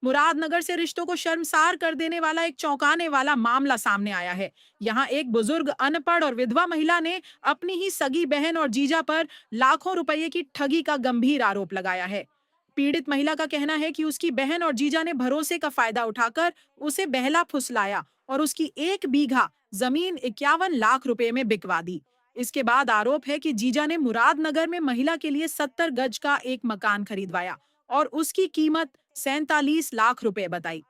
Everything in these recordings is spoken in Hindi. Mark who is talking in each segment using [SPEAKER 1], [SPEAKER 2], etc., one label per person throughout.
[SPEAKER 1] मुरादनगर से रिश्तों को शर्मसार कर देने वाला एक चौंकाने वाला मामला सामने आया है। यहाँ एक बुजुर्ग अनपढ़ और विधवा महिला ने अपनी ही सगी बहन और जीजा पर लाखों रुपए की ठगी का गंभीर आरोप लगाया है। पीड़ित महिला का कहना है कि उसकी बहन और जीजा ने भरोसे का फायदा उठाकर उसे बहला फुसलाया और उसकी 1 बीघा जमीन 51 लाख रुपए में बिकवा दी। इसके बाद आरोप है कि जीजा ने मुरादनगर में महिला के लिए 70 गज का एक मकान खरीदवाया और उसकी कीमत 47 लाख रुपए बताई।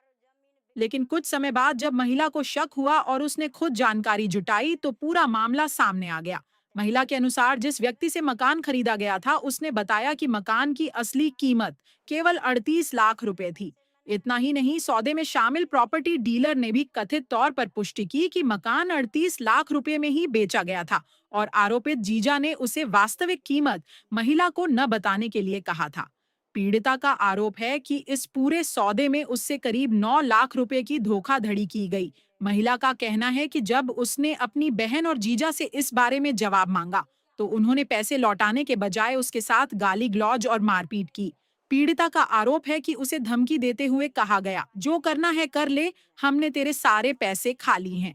[SPEAKER 1] लेकिन कुछ समय बाद जब महिला को शक हुआ और उसने खुद जानकारी जुटाई तो पूरा मामला सामने आ गया। महिला के अनुसार जिस व्यक्ति से मकान खरीदा गया था उसने बताया कि मकान की असली कीमत केवल 38 लाख रुपए थी। इतना ही नहीं, सौदे में शामिल प्रॉपर्टी डीलर ने भी कथित तौर पर पुष्टि की कि मकान 38 लाख रुपए में ही बेचा गया था और आरोपित जीजा ने उसे वास्तविक कीमत महिला को न बताने के लिए कहा था। पीड़िता का आरोप है कि इस पूरे सौदे में उससे करीब 9 लाख रुपए की धोखाधड़ी की गई। महिला का कहना है कि जब उसने अपनी बहन और जीजा से इस बारे में जवाब मांगा तो उन्होंने पैसे लौटाने के बजाय उसके साथ गाली गलौज और मारपीट की। पीड़िता का आरोप है कि उसे धमकी देते हुए कहा गया, जो करना है कर ले, हमने तेरे सारे पैसे खा लिए हैं।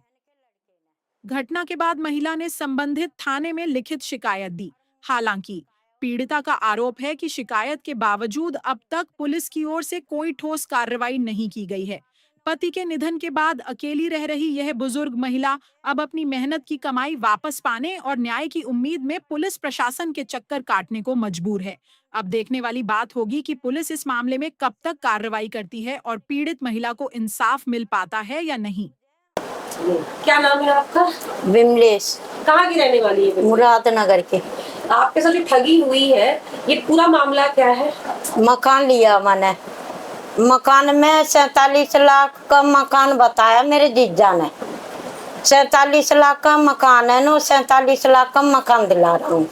[SPEAKER 1] घटना के बाद महिला ने संबंधित थाने में लिखित शिकायत दी। हालांकि पीड़िता का आरोप है कि शिकायत के बावजूद अब तक पुलिस की ओर से कोई ठोस कार्रवाई नहीं की गई है। पति के निधन के बाद अकेली रह रही यह बुजुर्ग महिला अब अपनी मेहनत की कमाई वापस पाने और न्याय की उम्मीद में पुलिस प्रशासन के चक्कर काटने को मजबूर है। अब देखने वाली बात होगी कि पुलिस इस मामले में कब तक कार्रवाई करती है और पीड़ित महिला को इंसाफ मिल पाता है या नहीं।
[SPEAKER 2] क्या नाम है आपका?
[SPEAKER 3] विमलेश।
[SPEAKER 2] कहाँ की रहने वाली है?
[SPEAKER 3] मुरादनगर के।
[SPEAKER 2] आपके साथ जो ठगी हुई है, ये पूरा मामला क्या है?
[SPEAKER 3] मकान लिया मैंने, मकान में 47 लाख का मकान बताया मेरे जीजा ने। 47 लाख का मकान है, 47 लाख का मकान दिला रहा हूँ।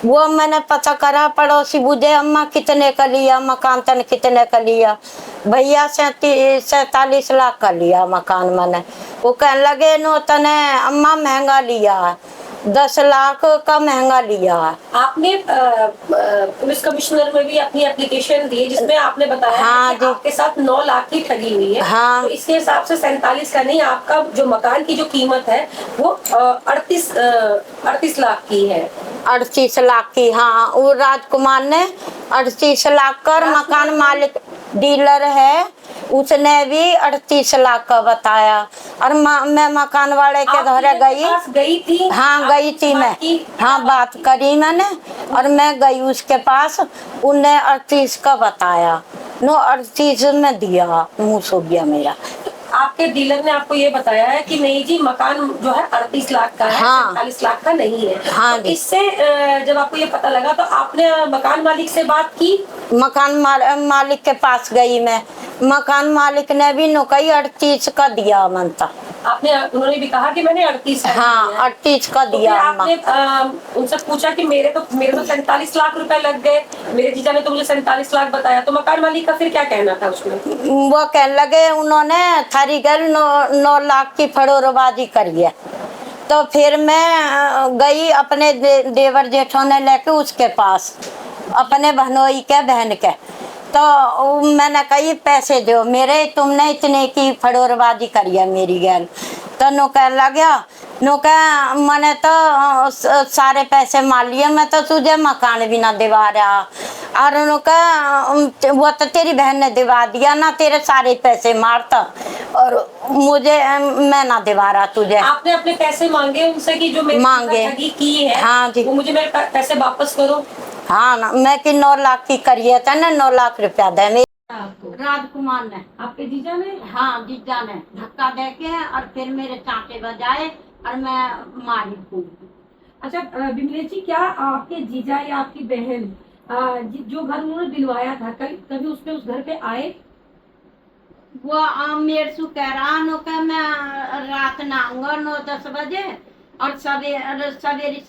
[SPEAKER 3] वो मैंने पता करा, पड़ोसी बुझे अम्मा कितने का लिया मकान, तन कितने का लिया भैया? 47 लाख का लिया मकान मैंने। वो कहने लगे नो तने अम्मा महंगा लिया, 10 लाख का महंगा लिया।
[SPEAKER 2] आपने पुलिस कमिश्नर में भी अपनी एप्लीकेशन दी जिसमें आपने बताया
[SPEAKER 3] हाँ
[SPEAKER 2] कि आपके साथ 9 लाख की ठगी हुई है।
[SPEAKER 3] हाँ।
[SPEAKER 2] तो इसके हिसाब से 47 का नहीं, आपका जो मकान की जो कीमत है वो 38 लाख की है।
[SPEAKER 3] 38 लाख की, हाँ। वो राजकुमार ने 38 लाख का, मकान मालिक डीलर है उसने भी 38 लाख का बताया। और मैं मकान वाले के घर
[SPEAKER 2] गई थी?
[SPEAKER 3] हाँ गई थी मैं, हाँ बात करी मैंने और मैं गई उसके पास। उन्हें 38 का बताया, 38 में दिया, मुँह सो गया मेरा।
[SPEAKER 2] आपके डीलर ने आपको ये बताया है कि नहीं जी मकान जो है 38 लाख का है,
[SPEAKER 3] हाँ।
[SPEAKER 2] 47 लाख का नहीं है।
[SPEAKER 3] हाँ
[SPEAKER 2] तो इससे जब आपको ये पता लगा तो आपने मकान मालिक से बात की?
[SPEAKER 3] मकान मालिक के पास गई मैं, मकान मालिक ने भी नुकई 38 का दिया मनता।
[SPEAKER 2] उन्होंने भी कहा कि मैंने 38
[SPEAKER 3] हाँ 38 का
[SPEAKER 2] तो
[SPEAKER 3] दिया।
[SPEAKER 2] आपने उनसे पूछा कि मेरे तो 47 लाख रुपए लग गए, मेरे जीजा ने तो मुझे 47 लाख बताया, तो मकान मालिक का फिर क्या कहना था उसमें?
[SPEAKER 3] वो कहने लगे उन्होंने थारी गल 9 लाख की फड़ोरबाजी करी है। तो फिर मैं गई अपने देवर जेठों ने लेके उसके पास, अपने बहनोई के बहन के। तो मैंने कही पैसे दो मेरे, तुमने इतने की फड़ोरबाजी करी है मेरी गैल। तो नो कह लगा, नो कह मैंने तो सारे पैसे मार लिए, मैं तो तुझे मकान भी ना दिवा रहा। और नो कह वो तो तेरी बहन ने दिवा दिया ना, तेरे सारे पैसे मारता और मुझे मैं ना दिवा रहा तुझे।
[SPEAKER 2] आपने अपने पैसे मांगे उनसे कि जो मेरे ठगी की है,
[SPEAKER 3] हाँ जी,
[SPEAKER 2] वो मुझे मेरे पैसे वापस करो।
[SPEAKER 3] हाँ ना, मैं कि 9 लाख की करिए था ना, 9 लाख रुपया दे। राजकुमार ने,
[SPEAKER 2] आपके जीजा ने?
[SPEAKER 3] हाँ जीजा ने धक्का दे के और फिर मेरे चांटे बजाए और मैं मारी खूब।
[SPEAKER 2] अच्छा विमलेश जी, क्या आपके जीजा या आपकी बहन जो घर उन्होंने दिलवाया था कभी उसमें उस घर पे आए?
[SPEAKER 3] वो मेरे सु कह रहा नो के मैं रात ना आऊंगा 9-10 बजे और सवेरी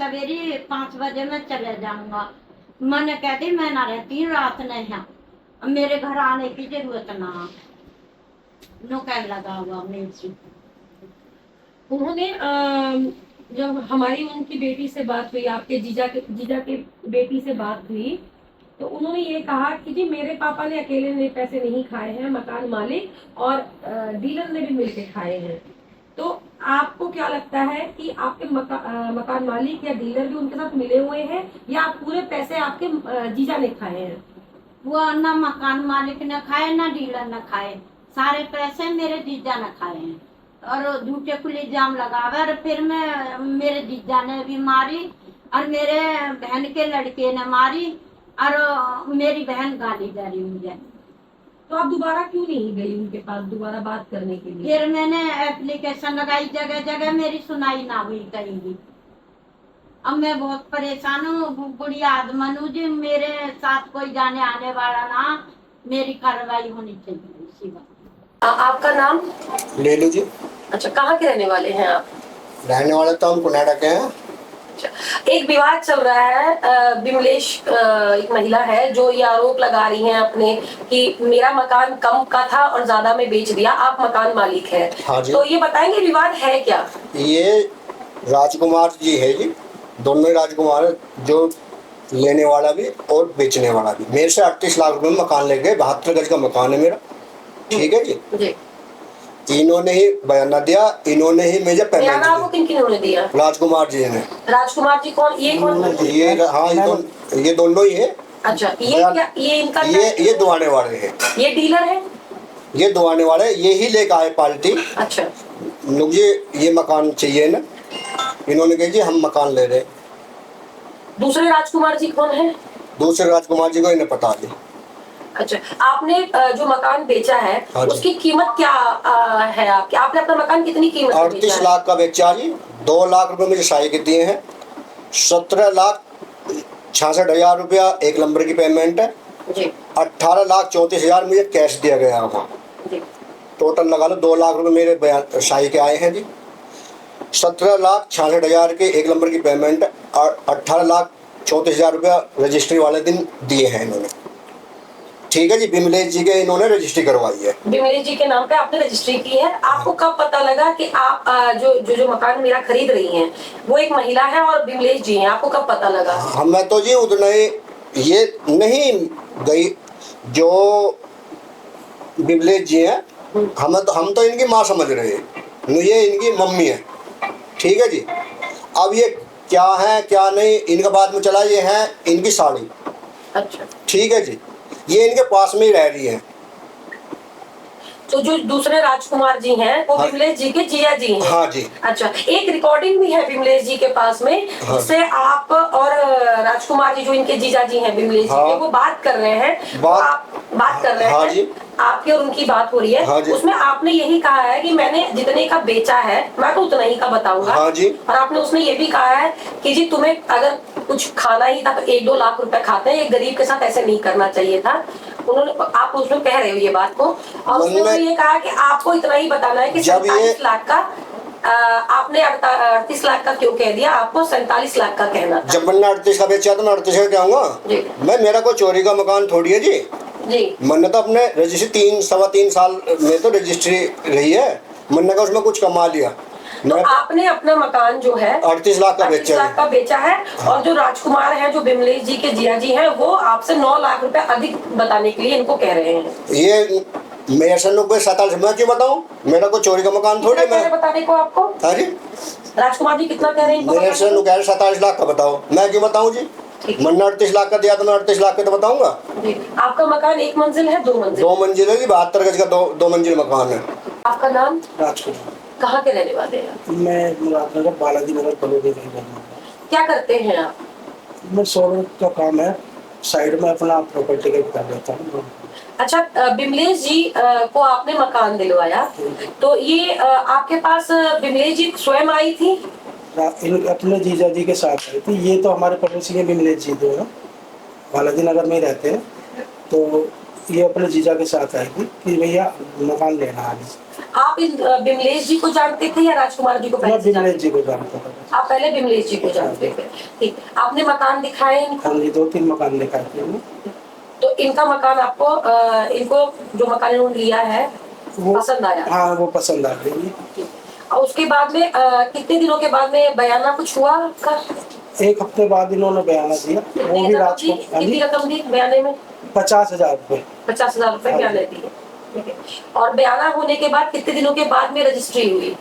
[SPEAKER 3] 5 बजे मैं चले जाऊंगा। मैंने कहती मैं ना रहती रात नहीं है, मेरे घर आने की जरूरत ना। नो कहने लगा हुआ मेरे से।
[SPEAKER 2] उन्होंने जब हमारी उनकी बेटी से बात हुई, आपके जीजा के बेटी से बात हुई, तो उन्होंने ये कहा कि जी मेरे पापा ने अकेले ने पैसे नहीं खाए हैं, मकान मालिक और डीलर ने भी मिलके खाए हैं। तो आपको क्या लगता है कि आपके मकान मालिक या डीलर भी उनके साथ मिले हुए हैं या पूरे पैसे आपके जीजा ने खाए हैं?
[SPEAKER 3] वो ना मकान मालिक ने खाए ना डीलर ने खाए, सारे पैसे मेरे जीजा ने खाए हैं। और झूठे खुले इल्जाम लगावे और फिर मैं मेरे जीजा ने भी मारी और मेरे बहन के लड़के ने मारी और मेरी बहन गाली जा रही मुझे।
[SPEAKER 2] तो आप दोबारा क्यों नहीं गई उनके पास दोबारा बात करने के लिए?
[SPEAKER 3] फिर मैंने एप्लीकेशन लगाई, जगह जगह मेरी सुनाई ना हुई कहीं भी। अब मैं बहुत परेशान हूँ, बुढ़िया आदमन हूँ जी, मेरे साथ कोई जाने आने वाला ना, मेरी कार्रवाई होनी चाहिए इसी बात।
[SPEAKER 2] आपका नाम?
[SPEAKER 4] लेलू जी।
[SPEAKER 2] अच्छा, कहाँ के रहने वाले हैं आप?
[SPEAKER 4] रहने वाले तो हम कनाडा के हैं।
[SPEAKER 2] एक विवाद चल रहा है, विमलेश एक महिला है जो ये आरोप लगा रही हैं अपने कि मेरा मकान कम का था और ज्यादा में बेच दिया, आप मकान मालिक हैं।
[SPEAKER 4] हाँ जी।
[SPEAKER 2] तो ये बताएंगे विवाद है क्या?
[SPEAKER 4] ये राजकुमार जी है जी, दोनों ही राजकुमार हैं, जो लेने वाला भी और बेचने वाला भी। मेरे से 38 लाख रुपए में मकान ले गए, 72 गज का मकान है मेरा, ठीक है जी।
[SPEAKER 2] जी।
[SPEAKER 4] इन्होंने ही बयाना दिया, इन्होंने ही मुझे पेमेंट
[SPEAKER 2] बयाना आपको किन किन्होंने दिया?
[SPEAKER 4] राजकुमार जी ने।
[SPEAKER 2] राजकुमार जी कौन? ये कौन?
[SPEAKER 4] ये हाँ, ये दोनों ही है।
[SPEAKER 2] अच्छा, ये क्या, ये इनका
[SPEAKER 4] ये दुआने वाले हैं,
[SPEAKER 2] ये डीलर है?
[SPEAKER 4] ये दुआने वाले, ये ही लेकर आए पार्टी।
[SPEAKER 2] अच्छा,
[SPEAKER 4] मुझे ये मकान चाहिए ना, इन्होंने कहा जी हम मकान ले रहे।
[SPEAKER 2] दूसरे राजकुमार जी कौन है?
[SPEAKER 4] दूसरे राजकुमार जी को इन्हें पता थी।
[SPEAKER 2] अच्छा, आपने जो मकान बेचा है
[SPEAKER 4] हाँ जी।
[SPEAKER 2] उसकी कीमत क्या है आपकी? आपने अपना मकान कितनी कीमत में
[SPEAKER 4] 38
[SPEAKER 2] बेचा है?
[SPEAKER 4] लाख का बेचा जी। 2 लाख रुपए मुझे साई के दिए हैं, 17,66,000 रुपया एक नंबर की पेमेंट है
[SPEAKER 2] जी।
[SPEAKER 4] 18,34,000 मुझे कैश दिया गया वहाँ।
[SPEAKER 2] जी।
[SPEAKER 4] टोटल लगा लो 2 लाख रुपए मेरे बयान साई के आए हैं जी। 17,66,000 के एक नंबर की पेमेंट और 18,34,000 रुपया रजिस्ट्री वाले दिन दिए हैं इन्होंने, ठीक है जी। विमलेश जी के इन्होंने रजिस्ट्री करवाई है।
[SPEAKER 2] विमलेश जी के नाम पे आपने रजिस्ट्री की है। आपको कब पता लगा कि आप जो मकान मेरा खरीद रही हैं वो एक महिला है और विमलेश जी हैं? आपको कब पता लगा?
[SPEAKER 4] हमें तो जी उतना ही ये नहीं गई, जो विमलेश जी हैं हम तो इनकी माँ समझ रहे हैं, ये इनकी मम्मी है, ठीक है जी। अब ये क्या है क्या नहीं इनका बाद में चला, ये है इनकी साड़ी।
[SPEAKER 2] अच्छा,
[SPEAKER 4] ठीक है जी, ये इनके पास में ही रह रही है।
[SPEAKER 2] तो जो दूसरे राजकुमार जी हैं वो
[SPEAKER 4] हाँ।
[SPEAKER 2] विमलेश जी के जिया जी हैं?
[SPEAKER 4] हाँ जी।
[SPEAKER 2] अच्छा, एक रिकॉर्डिंग भी है विमलेश जी के पास में
[SPEAKER 4] हाँ।
[SPEAKER 2] जिससे आप और राजकुमार जी जो इनके जीजा जी हैं विमलेश जी
[SPEAKER 4] हाँ।
[SPEAKER 2] के, वो बात कर रहे हैं। आप बात कर रहे
[SPEAKER 4] हाँ
[SPEAKER 2] हैं,
[SPEAKER 4] जी।
[SPEAKER 2] आपकी और उनकी बात हो रही है।
[SPEAKER 4] हाँ जी।
[SPEAKER 2] उसमें आपने यही कहा है कि मैंने जितने का बेचा है मैं तो उतना ही का बताऊंगा।
[SPEAKER 4] हाँ जी।
[SPEAKER 2] और आपने उसमें ये भी कहा है कि जी तुम्हें अगर कुछ खाना ही था तो 1-2 लाख रुपए खाते हैं, एक गरीब के साथ ऐसे नहीं करना चाहिए था। उन्होंने, आप उसमें कह रहे हो ये बात को, और उसने ये कहा कि आपको इतना ही बताना है कि 47 लाख का आपने 38 लाख का क्यों कह दिया, आपको 47 लाख का कहना था।
[SPEAKER 4] जब मैंने 38 का बेचा तो मैं 38 का कहूँगा? मेरा कोई चोरी का मकान थोड़ी है जी।
[SPEAKER 2] जी।
[SPEAKER 4] मैंने तो अपने रजिस्ट्री 3-3.25 साल में तो रजिस्ट्री रही है, मैंने कहा उसमें कुछ कमा लिया।
[SPEAKER 2] तो आपने अपना मकान जो है
[SPEAKER 4] 38 लाख का
[SPEAKER 2] 38 लाख का बेचा है। और जो राजकुमार हैं जो विमलेश जी के जिया जी हैं वो आपसे 9 लाख रुपए अधिक बताने के लिए इनको कह रहे हैं।
[SPEAKER 4] ये मेरे से 47 मैं क्यों बताऊं, मेरा कोई चोरी का मकान थोड़ी। मैं
[SPEAKER 2] बताने को आपको?
[SPEAKER 4] अरे
[SPEAKER 2] राजकुमार जी कितना कह रहे हैं?
[SPEAKER 4] मेरे से 47 लाख का बताओ, मैं क्यों बताऊं जी। मैंने 38 लाख का दिया तो मैं 38 लाख का तो बताऊंगा।
[SPEAKER 2] आपका मकान 1 मंजिल है 2 मंजिल?
[SPEAKER 4] 2 मंजिल है जी, 72 गज का 2 मंजिल मकान है।
[SPEAKER 2] आपका नाम?
[SPEAKER 5] राजकुमार।
[SPEAKER 2] कहाँ के रहने वाले हैं?
[SPEAKER 5] मैं मुरादनगर बालाजी नगर कॉलोनी में रहता हूँ।
[SPEAKER 2] क्या करते हैं आप?
[SPEAKER 5] मैं सोलर का काम है, साइड में अपना प्रॉपर्टी का कर लेता हूँ।
[SPEAKER 2] अच्छा, विमलेश जी को आपने मकान दिलवाया, तो ये आपके पास विमलेश जी स्वयं आई थी?
[SPEAKER 5] अपने जीजा जी के साथ आई थी। ये तो हमारे पड़ोसी हैं विमलेश जी, दो हैं, बालाजी नगर में ही रहते हैं। तो ये अपने जीजा के साथ आई थी कि भैया मकान लेना है।
[SPEAKER 2] आप इन विमलेश जी को जानते थे या राजकुमार जी को?
[SPEAKER 5] मैं विमलेश जी को जानता था।
[SPEAKER 2] आप पहले विमलेश जी को जानते थे, ठीक। आपने मकान दिखाए इनको?
[SPEAKER 5] हाँ जी, 2-3 मकान दिखाए थे हमने।
[SPEAKER 2] तो इनका मकान आपको इनको जो मकान इन्होंने लिया है
[SPEAKER 5] वो
[SPEAKER 2] पसंद आया?
[SPEAKER 5] हाँ, वो पसंद आ गई।
[SPEAKER 2] और उसके बाद में कितने दिनों के बाद में बयाना कुछ हुआ आपका?
[SPEAKER 5] एक हफ्ते बाद इन्होंने बयाना दिया, वो भी राजकुमार।
[SPEAKER 2] कितनी रकम दी बयाने में?
[SPEAKER 5] 50,000 रुपये।
[SPEAKER 2] 50,000 रुपए बयाने दिए, ठीक है। और बयाना होने के बाद कितने दिनों के बाद में रजिस्ट्री हुई?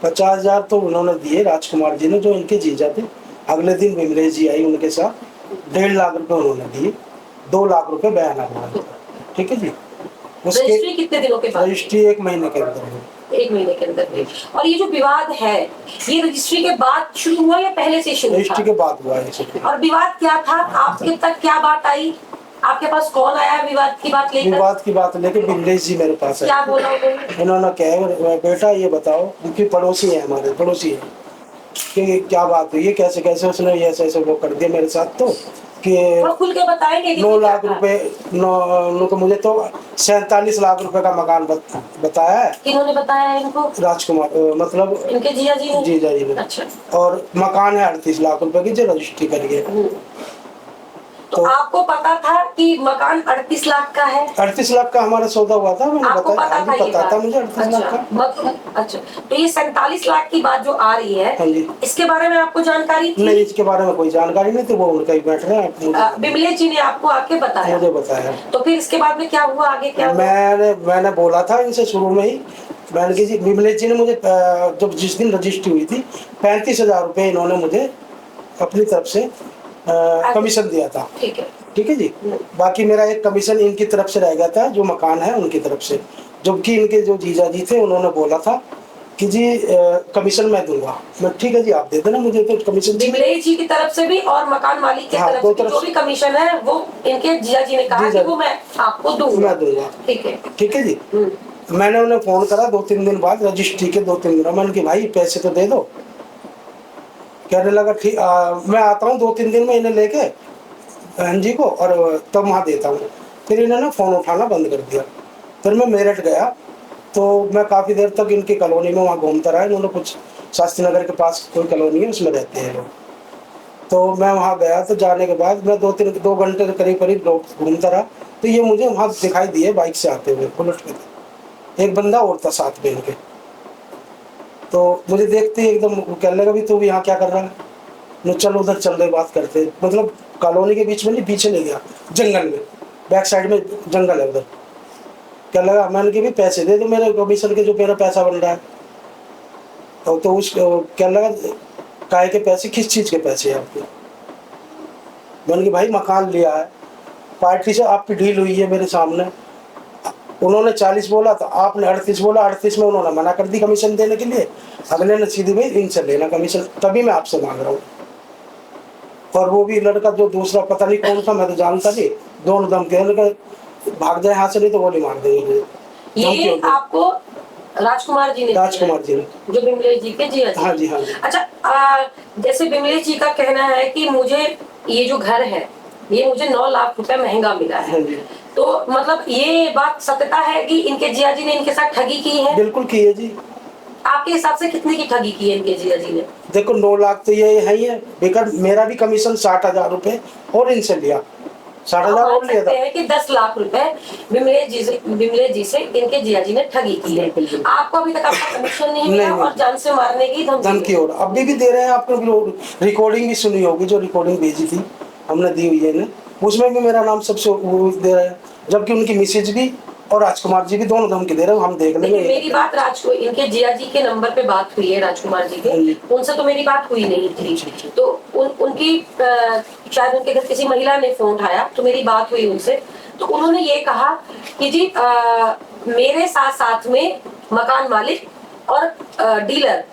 [SPEAKER 5] 50,000 तो उन्होंने दिए राजकुमार जी ने, जो इनके जीजा थे। अगले दिन विमलेश जी आई उनके साथ, 1.5 लाख रुपए उन्होंने दिए, 2 लाख रुपए बयाना हुआ, ठीक है जी।
[SPEAKER 2] रजिस्ट्री कितने दिनों के बाद?
[SPEAKER 5] रजिस्ट्री 1 महीने के अंदर हुई।
[SPEAKER 2] 1 महीने के अंदर हुई। और ये जो विवाद है, ये रजिस्ट्री के बाद शुरू हुआ या पहले से शुरू था?
[SPEAKER 5] रजिस्ट्री के बाद हुआ है।
[SPEAKER 2] और विवाद क्या था? आपके तक क्या बात आई? आपके पास कौन आया विवाद की बात लेकर?
[SPEAKER 5] विवाद की बात लेके विमलेश जी मेरे पास
[SPEAKER 2] क्या
[SPEAKER 5] आए।
[SPEAKER 2] बोला उन्होंने?
[SPEAKER 5] उन्होंने कहा, बेटा ये बताओ, क्योंकि पड़ोसी है, हमारे पड़ोसी है, कि क्या बात हुई है, कैसे कैसे उसने ये ऐसे ऐसे वो कर दिया मेरे साथ, तो कि
[SPEAKER 2] थोड़ा खुल के बताएंगे कि
[SPEAKER 5] 9
[SPEAKER 2] क्या
[SPEAKER 5] लाख
[SPEAKER 2] था?
[SPEAKER 5] रुपए, मुझे तो 47 लाख रुपए का मकान बताया है।
[SPEAKER 2] किन्होंने बताया है इनको?
[SPEAKER 5] राजकुमार, मतलब
[SPEAKER 2] इनके जीजा जी ने?
[SPEAKER 5] जीजा जी ने।
[SPEAKER 2] अच्छा।
[SPEAKER 5] और मकान है 38 लाख रुपए की, जो रजिस्ट्री करिए।
[SPEAKER 2] तो आपको पता था कि मकान 38 लाख का है?
[SPEAKER 5] 38 लाख का हमारा सौदा हुआ था, मैंने
[SPEAKER 2] आपको
[SPEAKER 5] बताया।
[SPEAKER 2] पता था ये
[SPEAKER 5] पता
[SPEAKER 2] बात?
[SPEAKER 5] था मुझे 38 लाख का।
[SPEAKER 2] अच्छा, तो ये 47 लाख की बात जो आ रही है,
[SPEAKER 5] हाँ जी।
[SPEAKER 2] इसके बारे में आपको जानकारी थी?
[SPEAKER 5] नहीं, इसके बारे में कोई जानकारी नहीं थी, वो उनका ही मैटर है।
[SPEAKER 2] विमलेश जी ने आपको आके बताया?
[SPEAKER 5] मुझे बताया।
[SPEAKER 2] तो फिर इसके बाद में क्या हुआ, आगे क्या हुआ?
[SPEAKER 5] मैंने बोला था इनसे शुरू में ही, मैंने कहा जी, विमलेश जी ने मुझे जब जिस दिन रजिस्ट्री हुई थी 35,000 रुपये इन्होंने मुझे अपनी तरफ से कमीशन दिया था, ठीक है जी। बाकी मेरा एक कमीशन इनकी तरफ से रह गया था, जो मकान है उनकी तरफ से, जबकि इनके जो जीजा जी थे उन्होंने बोला था कि जी कमीशन मैं दूंगा। मैं ठीक है जी, आप दे देना मुझे तो कमीशन।
[SPEAKER 2] विमलेश जी की तरफ से भी और मकान मालिक की
[SPEAKER 5] हाँ,
[SPEAKER 2] तरफ से भी जो भी कमीशन है वो इनके जीजा जी ने कहा कि वो मैं आपको दूंगा।
[SPEAKER 5] मैं दूंगा, ठीक है जी। मैंने उन्हें फोन करा 2-3 दिन बाद, रजिस्ट्री के 2-3 दिन, मैंने कि भाई पैसे तो दे दो। कहने लगा ठीक, मैं आता हूँ 2-3 दिन में इन्हें लेके बहन जी को, और तब वहाँ देता हूँ। फिर इन्होंने फ़ोन उठाना बंद कर दिया। फिर मैं मेरठ गया, तो मैं काफ़ी देर तक इनकी कॉलोनी में वहाँ घूमता रहा। इन्होंने कुछ शास्त्री नगर के पास कोई कॉलोनी है, उसमें रहते हैं लोग। तो मैं वहाँ गया, तो जाने के बाद मैं 2 घंटे के करीब घूमता रहा। तो ये मुझे वहाँ दिखाई दिए बाइक से आते हुए, बुलेट पे। एक बंदा और था साथ में इनके। तो मुझे देखते ही एकदम कहने लगा, भी तू भी यहाँ क्या कर रहा है? मैं चल उधर चल रहे, बात करते। मतलब कॉलोनी के बीच में नहीं, पीछे ले गया जंगल में, बैक साइड में जंगल है उधर। क्या लगा, मैंने कि भी पैसे दे दो मेरे कमीशन के, जो मेरा पैसा बन रहा है। तो उस क्या लगा, काय के पैसे, किस चीज़ के पैसे हैं आपके? मैंने कि भाई मकान लिया है, पार्टी से आपकी डील हुई है मेरे सामने। उन्होंने 40 बोला, तो आपने 38 बोला। 38 में उन्होंने मना कर दी कमीशन देने के लिए। अगले ने सीधी भाई इनसे लेना कमीशन, तभी मैं आपसे मांग रहा हूँ। और वो भी लड़का जो दूसरा, पता नहीं कौन था, मैं तो जानता नहीं, दोनों धमकी, भाग जाए यहाँ से, नहीं तो गोली मार देंगे।
[SPEAKER 2] ये आपको राजकुमार जी ने?
[SPEAKER 5] राजकुमार जी ने,
[SPEAKER 2] जो विमलेश जी के जी?
[SPEAKER 5] हाँ जी, हाँ जी।
[SPEAKER 2] अच्छा, जैसे विमलेश जी का कहना है कि मुझे ये जो घर है ये मुझे 9 लाख रुपए महंगा मिला है,
[SPEAKER 5] हाँ जी।
[SPEAKER 2] तो मतलब ये बात सत्यता है कि इनके जिया जी ने इनके साथ ठगी की है?
[SPEAKER 5] बिल्कुल की है जी।
[SPEAKER 2] आपके हिसाब से कितने की ठगी की है इनके जिया जी ने?
[SPEAKER 5] देखो 9 लाख तो ये है ही है, बेकार मेरा भी कमीशन 60,000 रुपए और इनसे लिया, 60,000 और लिया था।
[SPEAKER 2] कि 10 लाख रुपए विमलेश जी से इनके जिया जी ने ठगी की है। आपको अभी तक आपका कमीशन नहीं मिला और जान से मारने की
[SPEAKER 5] धमकी और अभी भी दे रहे हैं। आपको रिकॉर्डिंग भी सुनी होगी, जो रिकॉर्डिंग भेजी थी हमने, दी हुई है इन्हें, उसमें भी मेरा नाम सबसे दे रहे हैं। जबकि उनकी मिसेज भी और राजकुमार जी भी दोनों धमकी दे रहे हैं, हम देख लेंगे।
[SPEAKER 2] मेरी बात इनके जिया जी के नंबर पे बात हुई है, राजकुमार जी के, उनसे तो मेरी बात हुई नहीं थी। तो उनकी शायद उनके घर किसी महिला ने फोन उठाया, तो मेरी बात हुई उनसे। तो उन्होंने ये कहा कि जी मेरे साथ साथ में मकान मालिक और डीलर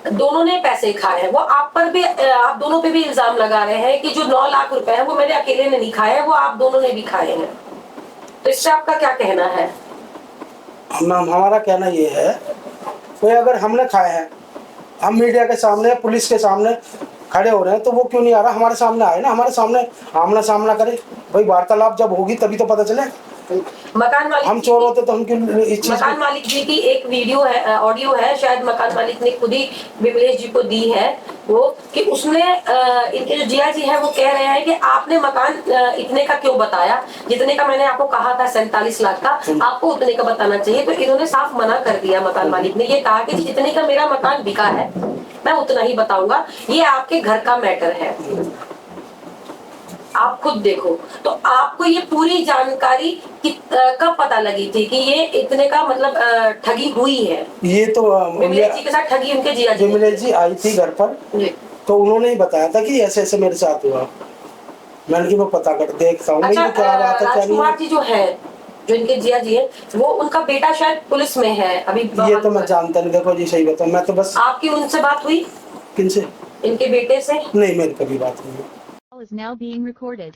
[SPEAKER 2] दोनों ने पैसे खाए हैं। वो आप पर भी, आप दोनों पे भी इल्जाम लगा रहे हैं कि जो 9 लाख रुपए है वो मैंने अकेले ने नहीं खाए हैं, वो आप दोनों ने भी खाए हैं। तो इससे आपका क्या कहना है?
[SPEAKER 5] हमारा कहना ये है, कोई अगर हमने खाए हैं, हम मीडिया के सामने, पुलिस के सामने खड़े हो रहे हैं, तो वो क्यों नहीं आ रहा? हमारे सामने आए ना, हमारे सामने आमना सामना करे भाई। वार्तालाप जब होगी तभी तो पता चले।
[SPEAKER 2] मकान मालिक,
[SPEAKER 5] हम चोर होते तो हम क्यों इस चीज?
[SPEAKER 2] मकान मालिक जी की एक वीडियो है, ऑडियो है, शायद मकान मालिक ने खुद ही विमलेश जी को दी है, वो कि उसने इनके जो जिया जी है वो कह रहे हैं कि आपने मकान इतने का क्यों बताया, जितने का मैंने आपको कहा था 47 लाख का, आपको उतने का बताना चाहिए। तो इन्होंने साफ मना कर दिया। मकान मालिक ने ये कहा कि जितने का मेरा मकान बिका है मैं उतना ही बताऊंगा। ये आपके घर का मैटर है, आप खुद देखो। तो आपको ये पूरी जानकारी कब पता लगी थी कि ये इतने का मतलब ठगी हुई है?
[SPEAKER 5] ये तो
[SPEAKER 2] विमलेश जी के साथ ठगी उनके जिया जी ने
[SPEAKER 5] विमलेश जी आई थी घर पर,
[SPEAKER 2] जी।
[SPEAKER 5] तो उन्होंने ही बताया था कि ऐसे ऐसे मेरे साथ हुआ। मैंने कि मैं पता कर देखता हूँ
[SPEAKER 2] अच्छा,
[SPEAKER 5] क्या बात है क्या
[SPEAKER 2] राजकुमार
[SPEAKER 5] नहीं।
[SPEAKER 2] जी जो है, जो इनके जिया जी है, वो उनका बेटा शायद पुलिस में है अभी।
[SPEAKER 5] ये तो मैं जानता नहीं, देखो जी सही बताऊँ, मैं तो बस।
[SPEAKER 2] आपकी उनसे बात हुई?
[SPEAKER 5] किनसे?
[SPEAKER 2] इनके बेटे से?
[SPEAKER 5] नहीं, मेरी कभी बात नहीं हुई।
[SPEAKER 6] is now being recorded.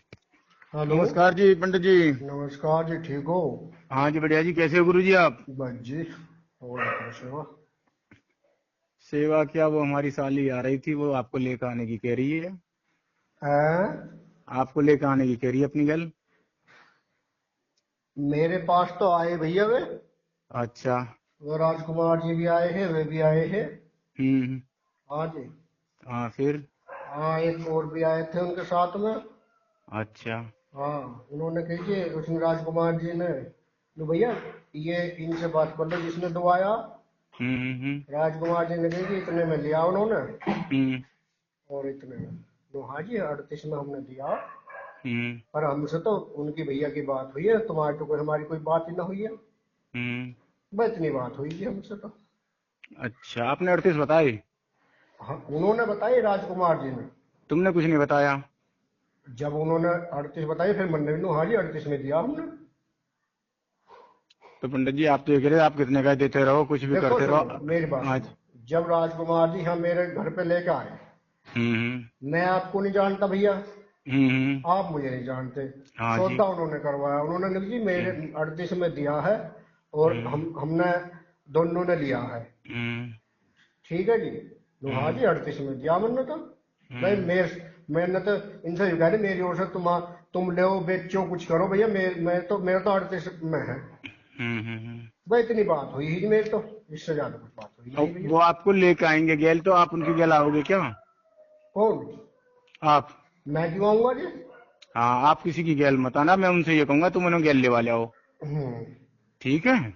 [SPEAKER 7] नमस्कार जी पंडित जी।
[SPEAKER 4] नमस्कार जी, ठीक हो?
[SPEAKER 7] हाँ जी बढ़िया जी, कैसे हो गुरु जी आप?
[SPEAKER 4] बस जी, और अपनी सेवा।
[SPEAKER 7] सेवा क्या, वो हमारी साली आ रही थी, वो आपको लेकर आने की कह रही है। आपको लेकर आने की कह रही है अपनी गल।
[SPEAKER 4] मेरे पास तो आए भैया वे,
[SPEAKER 7] अच्छा।
[SPEAKER 4] वो राजकुमार जी भी आए हैं, वे भी आए हैं। हाँ जी।
[SPEAKER 7] हाँ फिर?
[SPEAKER 4] हाँ, एक और भी आए थे उनके साथ में।
[SPEAKER 7] अच्छा।
[SPEAKER 4] हाँ, उन्होंने कही उसने राजकुमार जी ने, लो भैया ये इनसे बात कर लो जिसने दवाया। राजकुमार जी ने कही कि इतने में लिया उन्होंने, और इतने में। तो हाँ जी 38 में हमने दिया, पर हमसे तो उनकी भैया की बात हुई है, तुम्हारी तो कोई हमारी कोई बात ही ना हुई है। बस इतनी बात हुई थी हमसे तो।
[SPEAKER 7] अच्छा, आपने 38 बताए?
[SPEAKER 4] हाँ, उन्होंने बताई राजकुमार जी ने।
[SPEAKER 7] तुमने कुछ नहीं बताया?
[SPEAKER 4] जब उन्होंने 38 बताई, फिर मैंने भी हाँ जी 38 में दिया हमने।
[SPEAKER 7] तो पंडित जी आप तो ये कह रहे आप कितने का देते रहो, कुछ भी
[SPEAKER 4] देखो
[SPEAKER 7] करते
[SPEAKER 4] सुनो,
[SPEAKER 7] रहो।
[SPEAKER 4] मेरी बात सुनो। जब राजकुमार जी हम मेरे घर पे लेके आए, मैं आपको नहीं जानता भैया, आप मुझे नहीं जानते।
[SPEAKER 7] हाँ जी।
[SPEAKER 4] सौदा उन्होंने करवाया, उन्होंने कहा जी मेरे 38 में दिया है, और हमने दोनों ने लिया है। ठीक है जी। तो हाँ जी 38 में दिया मैंने तो। भाई मैंने तो इनसे कह रही मेरी ओर से तुम ले बेचो कुछ करो भैया, मेरा तो 38 में है। भाई इतनी बात हुई ही मेरी तो, इससे ज्यादा कुछ बात हुई नहीं भैया।
[SPEAKER 7] वो आपको लेकर आएंगे गैल, तो आप उनकी गैल आओगे क्या?
[SPEAKER 4] कौन?
[SPEAKER 7] आप?
[SPEAKER 4] मैं क्यों आऊंगा जी?
[SPEAKER 7] हाँ, आप किसी की गैल मत आना, मैं उनसे ये कहूंगा तुम उन्हें गैल लेवा ले आओ। ठीक है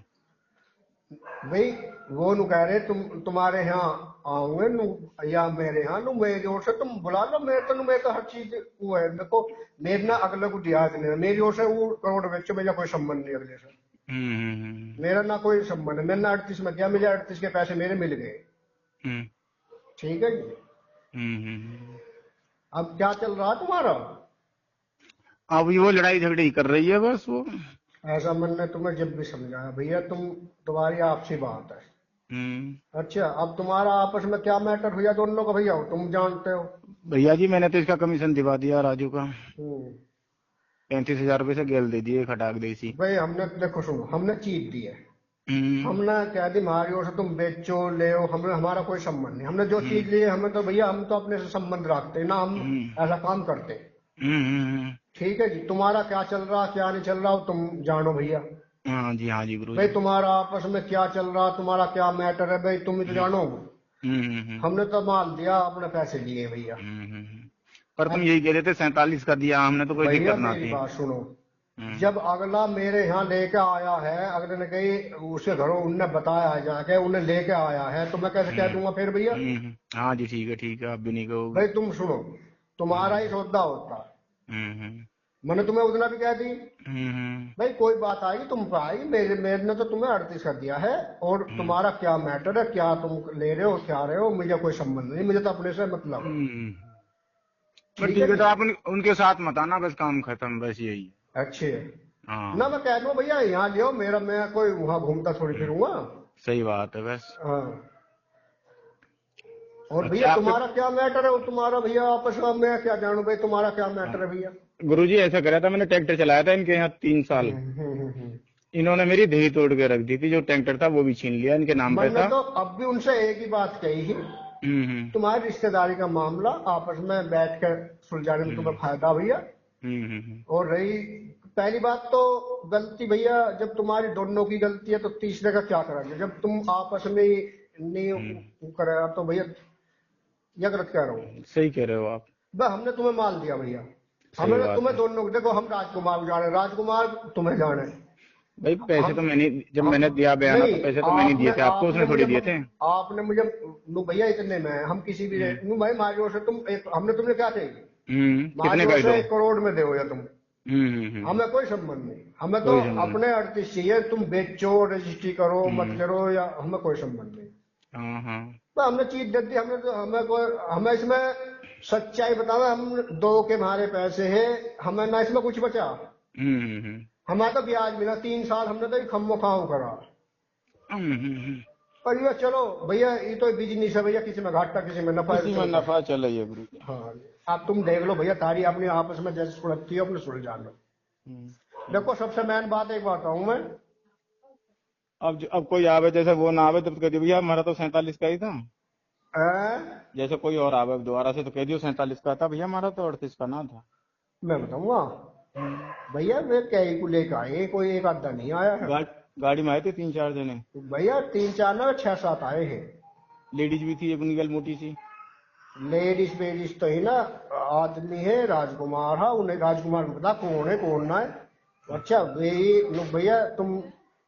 [SPEAKER 4] भाई वो नु कह रहे तुम्हारे यहाँ आऊंगे नु, या मेरे यहाँ नु, मेरी ओर से तुम बुला लो। मेरे तो हर चीज वो है। देखो मेरे ना अगले को दिया नहीं, मेरी ओर से वो करोड़ बेचो, मेरा कोई संबंध नहीं अगले से। मेरा ना कोई संबंध है। मैंने 38 में किया, मुझे 38 के पैसे मेरे मिल गए। ठीक है जी। अब क्या चल रहा तुम्हारा?
[SPEAKER 7] अब वो लड़ाई झगड़ी कर रही है बस वो।
[SPEAKER 4] ऐसा मैंने तुम्हें जब भी समझाया भैया, तुम्हारी आपसी बात है। अच्छा, अब तुम्हारा आपस में क्या मैटर हुआ दोनों का भैया, तुम जानते हो।
[SPEAKER 7] भैया जी मैंने तो इसका कमीशन दिवा दिया राजू का। 35,000 रुपए से गेल दे दिए, खटाक देसी।
[SPEAKER 4] भाई हमने देखो सुनो, हमने चीज दी है। हमने कह दी हमारी ओर से तुम बेचो ले, हमारा कोई संबंध नहीं। हमने जो चीज ली है, हमें तो भैया हम तो अपने से संबंध रखते ना, हम ऐसा काम करते। ठीक है जी। तुम्हारा क्या चल रहा क्या नहीं चल रहा तुम जानो भैया।
[SPEAKER 7] हाँ जी गुरु
[SPEAKER 4] भाई तुम्हारा आपस में क्या चल रहा, तुम्हारा क्या मैटर है भाई, तुम ही तो जानो। हमने तो माल दिया, अपने पैसे लिए भैया।
[SPEAKER 7] पर तुम यही कह रहे थे 47 का दिया हमने, तो कोई दिक्कत ना थी।
[SPEAKER 4] मेरी बात सुनो, जब अगला मेरे यहाँ लेके आया है, अगले ने कही उसके घरों उनने बताया जाके, उन्हें लेके आया है, तो मैं कैसे कह दूंगा फिर भैया?
[SPEAKER 7] हाँ जी ठीक है, आप भी नहीं कहोगे।
[SPEAKER 4] भाई तुम सुनो, तुम्हारा ही सौदा होता। मैंने तुम्हें उतना भी कह दी। भाई कोई बात आएगी तुम पे आएगी, मेरे ने तो तुम्हें 38 का दिया है, और तुम्हारा क्या मैटर है, क्या तुम ले रहे हो क्या रहे हो, मुझे कोई संबंध नहीं, मुझे तो अपने से मतलब।
[SPEAKER 7] ठीक है तो आप उनके साथ मत आना, बस काम खत्म, बस यही है।
[SPEAKER 4] अच्छे
[SPEAKER 7] हाँ
[SPEAKER 4] ना, मैं कह दूं भैया यहाँ लियो, मैं कोई वहां घूमता थोड़ी फिरूंगा।
[SPEAKER 7] सही बात है बस।
[SPEAKER 4] हाँ। और भैया तुम्हारा क्या मैटर है, तुम्हारा भैया आपस में, मैं क्या जानू भाई तुम्हारा क्या मैटर है भैया?
[SPEAKER 7] गुरुजी ऐसा करा था, मैंने ट्रैक्टर चलाया था इनके यहाँ 3 साल। इन्होंने मेरी दही तोड़ के रख दी थी, जो ट्रैक्टर था वो भी छीन लिया, इनके नाम पे था।
[SPEAKER 4] तो अब भी उनसे एक ही बात कही है, तुम्हारी रिश्तेदारी का मामला आपस में बैठ कर सुलझाने में तुम्हें फायदा भैया। और रही पहली बात तो गलती भैया, जब तुम्हारी दोनों की गलती है तो तीसरे का क्या करेंगे? जब तुम आपस में नहीं करे तो भैया यह गलत कह रहा हूँ।
[SPEAKER 7] सही कह रहे हो आप।
[SPEAKER 4] बस हमने तुम्हें माल दिया भैया, हमने तुम्हें दोनों, देखो हम राजकुमार को जाने, राजकुमार तुम्हें जाने।
[SPEAKER 7] भाई पैसे तो मैंने, जब मैंने दिया बयाना तो पैसे तो मैंने दिए थे आपको, उसने थोड़ी दिए थे।
[SPEAKER 4] आपने मुझे नु भैया इतने में हम किसी भी रेट नु भाई मारियो से तुम एक हमने तुमने क्या चाहिए
[SPEAKER 7] कितने का
[SPEAKER 4] मारियो से
[SPEAKER 7] दो?
[SPEAKER 4] 1 करोड़ में दो या तुम हमें कोई संबंध नहीं, हमें तो
[SPEAKER 7] कोई संबंध नहीं।
[SPEAKER 4] अपने 38 चाहिए, तुम बेचो रजिस्ट्री करो मत करो या हमें कोई संबंध नहीं।
[SPEAKER 7] हाँ हाँ
[SPEAKER 4] तो हमने चीज दे दी, हमने तो हमें इसमें सच्चाई बताना, हम 2 के हमारे पैसे है, हमें ना इसमें कुछ बचा, हमारा तो ब्याज मिला 3 साल, हमने तो खम्मो खाओ करा। पर ये चलो भैया ये तो बिजनेस है भैया, किसी में घाटा किसी में नफा,
[SPEAKER 7] किसी में नफा चल रही है गुरु जी।
[SPEAKER 4] हाँ अब तुम देख लो भैया, तारी अपनी आपस में जैसे सुलझती है अपने सुलझा लो। देखो सबसे मेन बात एक बताऊं मैं,
[SPEAKER 7] अब कोई आवे जैसे वो ना आवे तब तो कह दियो भैया हमारा तो 47 का ही था। जैसे कोई और आवे दोबारा से तो कह दियो 47 का था भैया, हमारा तो 38 का ना था।
[SPEAKER 4] मैं बताऊंगा भैया वे कई को लेकर आए, कोई एक आधा नहीं आया है।
[SPEAKER 7] गाड़ी में आए थे 3-4 जने
[SPEAKER 4] भैया 3-4 ना 6-7 आए हैं।
[SPEAKER 7] लेडीज भी थी, एक निकल मोटी सी।
[SPEAKER 4] लेडीज वेडीज तो ही ना, आदमी है राजकुमार है, उन्हें राजकुमार को पता कौन है कौन ना है। अच्छा भैया तुम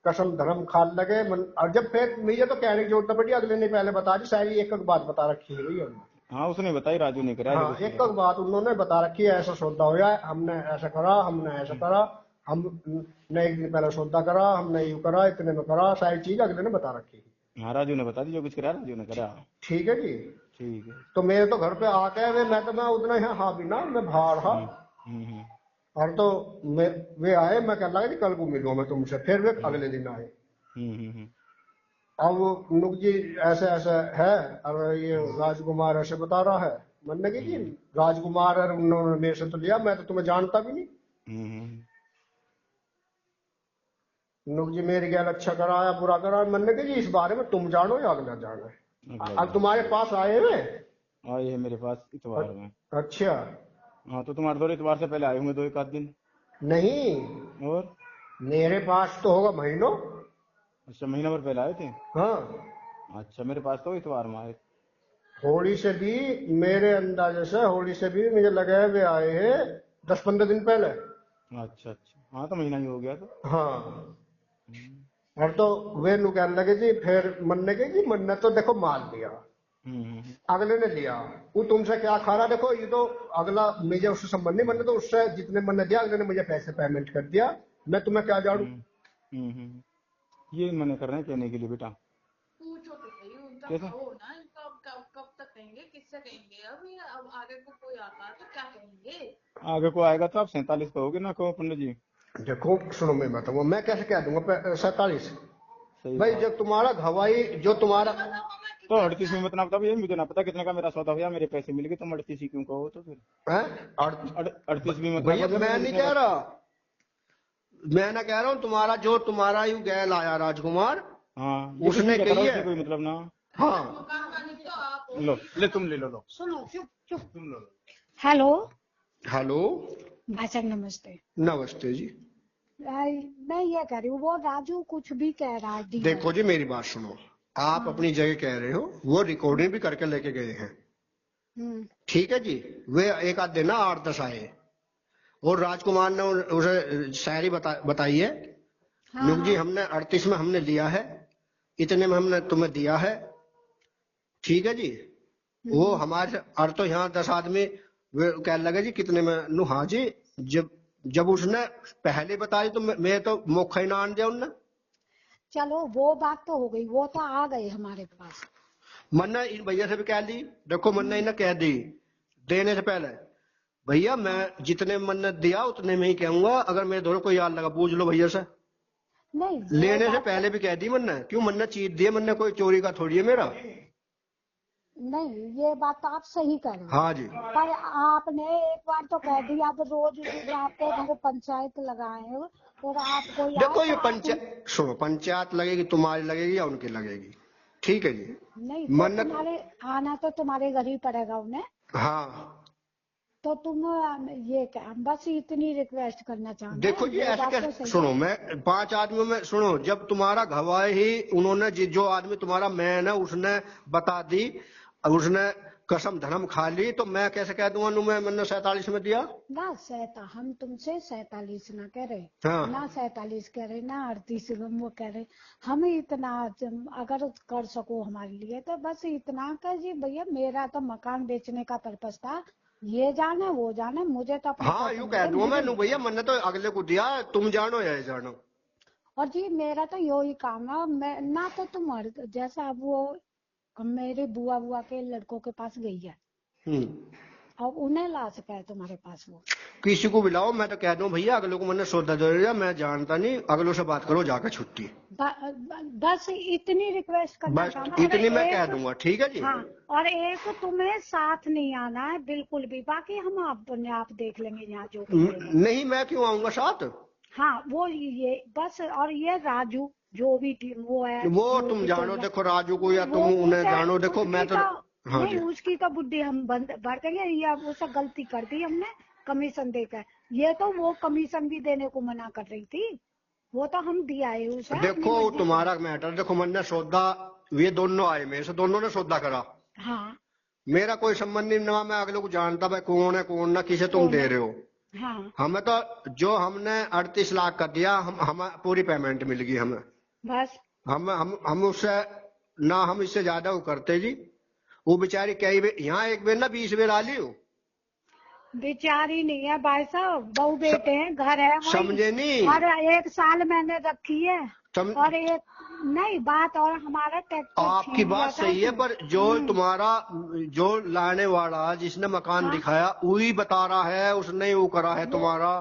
[SPEAKER 4] कसम धर्म खा लगे और जब फिर मुझे तो कहने की जरूरत पड़ी, अगले ने पहले बता दी, सारी एक बात बता रखी है भैया।
[SPEAKER 7] हाँ उसने बताई, राजू ने करा।
[SPEAKER 4] हाँ एक बात उन्होंने बता रखी है, ऐसा सौदा हो जाए, हमने ऐसा करा, हमने ऐसा करा, हमने 1 दिन पहले सौदा करा, हमने यू करा, इतने में करा, सारी चीज अगले ने बता रखी है।
[SPEAKER 7] हाँ राजू ने बता दी, जो कुछ करा राजू ने करा।
[SPEAKER 4] ठीक है जी,
[SPEAKER 7] ठीक है।
[SPEAKER 4] तो मेरे तो घर पे आके मैं उतना ही हाँ भी ना, मैं बाहर हा और तो वे आए, मैं कहने लगा कि कल को मिलूंगा मैं तुमसे, फिर वे अगले दिन आए। अब नुक जी ऐसे ऐसे है और ये राजकुमार ऐसे बता रहा है, मैंने कहा जी राजकुमार और उन्होंने मेरे से तो लिया, मैं तो तुम्हें जानता भी नहीं। नुक जी मेरी गैल अच्छा कराया बुरा कराया, मैंने कहा जी इस बारे में तुम जानो या अगला जानो। अब तुम्हारे पास आए हुए
[SPEAKER 7] आए है मेरे पास इतवार में।
[SPEAKER 4] अच्छा
[SPEAKER 7] हाँ तो तुम्हारे 2 इतवार से पहले आए होंगे 2-1 आध दिन।
[SPEAKER 4] नहीं
[SPEAKER 7] और
[SPEAKER 4] मेरे पास तो होगा महीनों।
[SPEAKER 7] अच्छा महीना भर पहले आए थे।
[SPEAKER 4] हाँ
[SPEAKER 7] अच्छा मेरे पास तो इतवार में आए।
[SPEAKER 4] होली से भी मेरे अंदाजे से होली से भी मुझे लगा वे आए हैं 10-15 दिन पहले।
[SPEAKER 7] अच्छा अच्छा हाँ तो महीना ही हो गया तो।
[SPEAKER 4] हाँ और तो वे नु कहने लगे जी, फिर मन्ने के जी मन्ने तो देखो माल लिया, अगले ने लिया, वो तुमसे क्या खा रहा, देखो ये तो अगला मुझे उससे संबंध नहीं, मैंने तो उससे जितने मैंने दिया अगले ने मुझे पैसे पेमेंट कर दिया, मैं तुम्हें क्या जानू।
[SPEAKER 7] ये मना कर रहे हैं कहने के लिए बेटा।
[SPEAKER 8] पूछो तो सही उनका,
[SPEAKER 7] कैसे?
[SPEAKER 8] कहो ना कब तक कहेंगे, किससे कहेंगे। अब आगे को कोई आता है तो क्या कहेंगे।
[SPEAKER 7] आगे को आएगा तो आप 47 कहोगे ना, कहो पंडित जी।
[SPEAKER 4] देखो सुनो मैं बताऊंगा, मैं कैसे कह दूंगा 47
[SPEAKER 7] सही
[SPEAKER 4] भाई, जब तुम्हारा घवाई जो तुम्हारा
[SPEAKER 7] तो 38 में मत ना बता, ये मुझे ना पता कितने का मेरा सौदा हुआ, मेरे पैसे मिल गए, तुम 38 ही क्यों कहो तो फिर।
[SPEAKER 4] 38
[SPEAKER 7] भी मत
[SPEAKER 4] भैया मैं नहीं कह रहा, मैं ना कह रहा हूँ, तुम्हारा जो तुम्हारा यू गैल आया राजकुमार,
[SPEAKER 7] हाँ
[SPEAKER 4] उसने कही है
[SPEAKER 7] कोई मतलब ना।
[SPEAKER 4] हाँ
[SPEAKER 7] लो ले तुम ले लो
[SPEAKER 9] सुनो चुप चुप।
[SPEAKER 7] तुम लो।
[SPEAKER 9] हेलो
[SPEAKER 4] हेलो
[SPEAKER 9] भाई साहब नमस्ते।
[SPEAKER 4] नमस्ते जी।
[SPEAKER 9] मैं ये कह रही हूँ, वो राजू कुछ भी कह रहा है।
[SPEAKER 4] देखो जी मेरी बात सुनो, आप अपनी जगह कह रहे हो, वो रिकॉर्डिंग भी करके लेके गए हैं, ठीक है जी। वे एक आध दिन 8-10 आए और राजकुमार ने उसे शायरी बताई है, नुक जी हमने 38 में हमने लिया है, इतने में हमने तुम्हें दिया है, ठीक है जी। वो हमारे और तो यहाँ 10 आदमी वे कह लगे जी कितने में, नु हाँ जी, जब उसने पहले बताई तो मैं तो मौका ही ना आन दिया उनने।
[SPEAKER 9] चलो वो बात तो हो गई, वो तो आ गए हमारे पास।
[SPEAKER 4] मन्ना इन भैया से भी कह दी, देखो मन्ना इन्हें कह दी देने से पहले, भैया मैं जितने मन्ना दिया उतने में ही कहूंगा, अगर मेरे दोनों को याद लगा पूछ लो भैया से।
[SPEAKER 9] नहीं
[SPEAKER 4] लेने से पहले भी कह दी मन्ना, क्यों मन्ना चीज दिए, मन्ना कोई चोरी का थोड़ी है मेरा।
[SPEAKER 9] नहीं ये बात तो आप सही कर रहे हो।
[SPEAKER 4] हाँ जी
[SPEAKER 9] पर आपने एक बार तो कह दिया, आप रोज आपको मेरे पंचायत लगाए हो और आपको
[SPEAKER 4] देखो ये पंचायत सुनो, पंचायत लगेगी तुम्हारी लगेगी या उनकी लगेगी, ठीक है जी।
[SPEAKER 9] नहीं तो
[SPEAKER 4] मन्नत
[SPEAKER 9] तुम्हारे आना तो तुम्हारे घर ही पड़ेगा उन्हें।
[SPEAKER 4] हाँ
[SPEAKER 9] तो तुम ये बस इतनी रिक्वेस्ट करना चाहते।
[SPEAKER 4] देखो जी ऐसा क्या, सुनो मैं 5 आदमियों में सुनो, जब तुम्हारा गवाह ही उन्होंने जो आदमी तुम्हारा मैन है उसने बता दी, उसने कसम धर्म खा ली तो मैं कैसे कह दूंगा मैंने 47 में दिया।
[SPEAKER 9] ना हम तुमसे 47 ना कह रहे,
[SPEAKER 4] हाँ।
[SPEAKER 9] ना 47 कह रहे, ना 38 वो कह रहे। हमें इतना अगर कर सको हमारे लिए तो बस इतना कर जी भैया, मेरा तो मकान बेचने का पर्पस था, ये जाने वो जाने, मुझे तो अपने
[SPEAKER 4] हाँ
[SPEAKER 9] पैसे
[SPEAKER 4] यूँ कह
[SPEAKER 9] मिले,
[SPEAKER 4] दूंगा
[SPEAKER 9] मुझे
[SPEAKER 4] मैं भैया मैंने तो अगले को दिया, तुम जानो या ये जानो।
[SPEAKER 9] और जी मेरा तो यही काम है। मैं ना तो तुम्हारे जैसा अब वो मेरे बुआ के लड़कों के पास गई है, अब उन्हें ला सका है तुम्हारे पास वो।
[SPEAKER 4] किसी को बुलाओ, मैं तो कह दूं भैया अगले को मैंने सौदा दे दिया, मैं जानता नहीं, अगलों से बात करो जाकर छुट्टी।
[SPEAKER 9] बस इतनी रिक्वेस्ट करना
[SPEAKER 4] बस
[SPEAKER 9] था ना।
[SPEAKER 4] इतनी मैं
[SPEAKER 9] और
[SPEAKER 4] कह
[SPEAKER 9] एक-
[SPEAKER 4] दूंगा, ठीक है जी।
[SPEAKER 9] हाँ, और एक तुम्हें साथ नहीं आना है बिल्कुल भी, बाकी हम अपने आप देख लेंगे यहाँ जो भी करेगा।
[SPEAKER 4] नहीं मैं क्यों आऊंगा साथ।
[SPEAKER 9] हाँ वो ये बस, और ये राजू जो भी वो है,
[SPEAKER 4] वो
[SPEAKER 9] जो
[SPEAKER 4] तुम
[SPEAKER 9] भी
[SPEAKER 4] जानो,
[SPEAKER 9] कोई है,
[SPEAKER 4] देखो राजू को या
[SPEAKER 9] वो
[SPEAKER 4] तुम उन्हें
[SPEAKER 9] उसे-
[SPEAKER 4] जानो, देखो
[SPEAKER 9] उसकी
[SPEAKER 4] मैं तो हाँ
[SPEAKER 9] नहीं,
[SPEAKER 4] जी।
[SPEAKER 9] उसकी तो बुद्धि हम बंद भर देंगे, या उसे गलती कर दी हमने कमीशन देकर। ये तो वो कमीशन भी देने को मना कर रही थी, वो तो हम दिया है उसे अपनी
[SPEAKER 4] देखो
[SPEAKER 9] मर्जी से।
[SPEAKER 4] तुम्हारा मैटर, देखो मैंने सौदा, ये दोनों आए मेरे से, दोनों ने सौदा करा,
[SPEAKER 9] हाँ
[SPEAKER 4] मेरा कोई संबंध नहीं, ना मैं अगले को जानता भाई कौन है कौन ना, किसे तुम दे रहे हो।
[SPEAKER 9] हाँ
[SPEAKER 4] हमें तो जो हमने 38 लाख का दिया, हमें पूरी पेमेंट मिल गई हमें।
[SPEAKER 9] बस
[SPEAKER 4] हम उससे ना, हम इससे ज्यादा वो करते जी। वो बेचारी कई बेर यहाँ एक बेर ना 20 बेर आ ली हो।
[SPEAKER 9] बेचारी नहीं है भाई साहब, बहू बेटे हैं, घर है वहीं।
[SPEAKER 4] समझे नहीं।
[SPEAKER 9] और 1 साल मैंने रखी है, और एक नहीं बात, और हमारा ट्रैक्टर
[SPEAKER 4] आपकी
[SPEAKER 9] छीन
[SPEAKER 4] बात
[SPEAKER 9] लिया था
[SPEAKER 4] सही है,
[SPEAKER 9] उसने।
[SPEAKER 4] पर जो तुम्हारा जो लाने वाला जिसने मकान दिखाया वही बता रहा है उसने वो करा है तुम्हारा।